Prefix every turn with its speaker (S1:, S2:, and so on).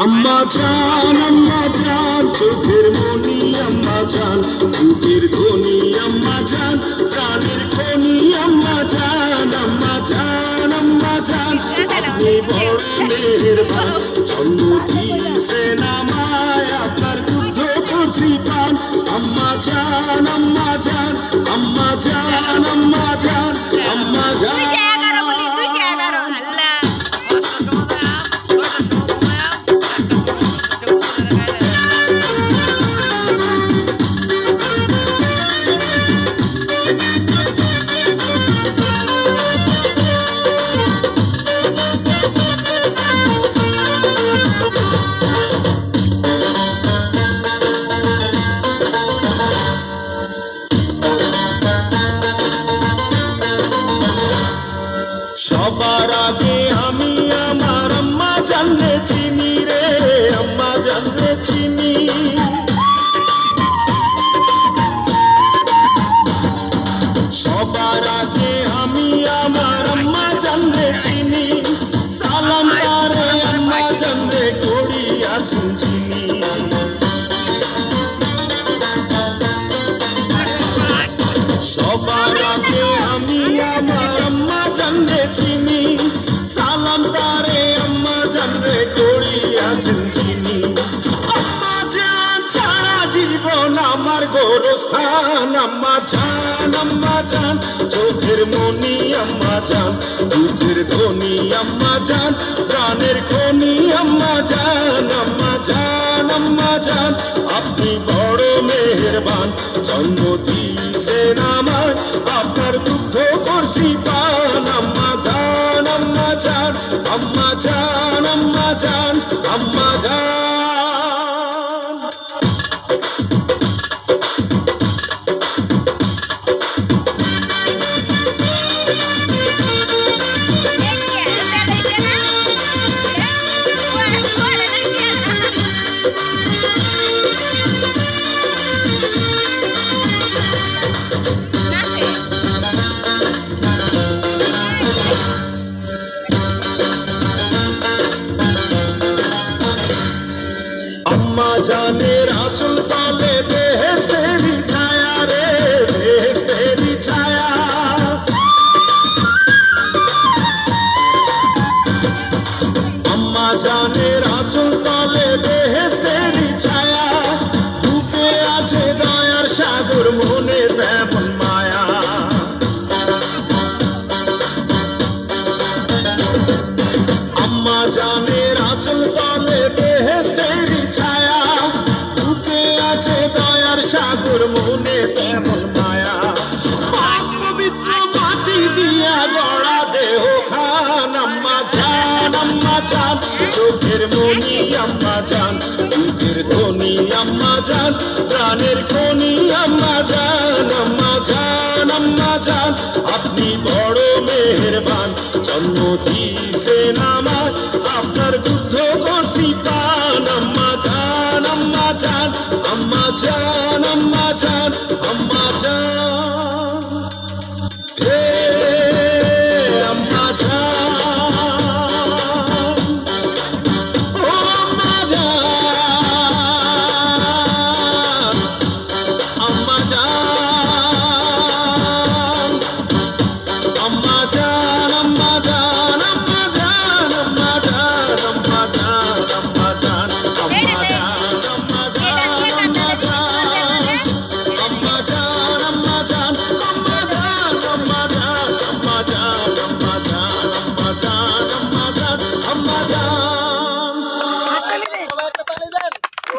S1: আম্মা জান চোখের মনি আম্মা জান, বুকের ধ্বনি আম্মা জান, প্রাণের খনি আম্মা জান, আম্মা জান আম্মা জান, আপনি বড় মেহেরবান, জন্ম দিয়েছেন আমায়, আপনার দুধ করছি পান, আম্মা জান আম্মা জান, আম্মা জান আম্মা জান, আম্মা জান। সবার আগে আমি আমার আম্মা জানলে চিনি রে, আম্মা জানলে চিনি, সবার আগে আমি আমার আম্মা জানলে চিনি, সালাম তারে আম্মা জানলে করিয়াছেন চিনি, সবার আগে আমি আমার আম্মা জানলে চিনি, সালাম তারে আম্মা জানলে করিয়াছেন চিনি, আম্মা জান ছাড়া জীবন আমার গোরস্থান, আম্মা জান চোখের মনি আম্মা জান, বুকের ধ্বনি আম্মা জান, প্রাণের খনি আম্মা জান, আম্মা জান আম্মা জান, আপনি বড় মেহেরবান, জন্ম দিয়েছেন আমায়, আপনার দুগ্ধ করছি পান, আম্মা জান আম্মা জান, আম্মা জান আম্মা জান, আম্মা জান। আম্মা জানের আঁচল তলে বেহেশতেরি ছায়া রে, বেহেশতেরি ছায়া, আম্মা জানের আঁচল তলে বেহেশতেরি ছায়া, বুকে আছে দয়ার সাগর, মনে তেমন মায়া, আম্মা জানের আঁচল তলে বেহেশতেরি ছায়া, বুকে আছে দয়ার সাগর, মনে তেমন মায়া, পবিত্র মাটি দিয়া গড়া দেহ খান, আম্মা জান চোখের মনি আম্মা জান, বুকের ধ্বনি আম্মা জান, প্রাণের খনি আম্মা জান, আম্মা জান আম্মা জান, আপনি বড় মেহেরবান, জন্ম দিয়েছেন আমায়,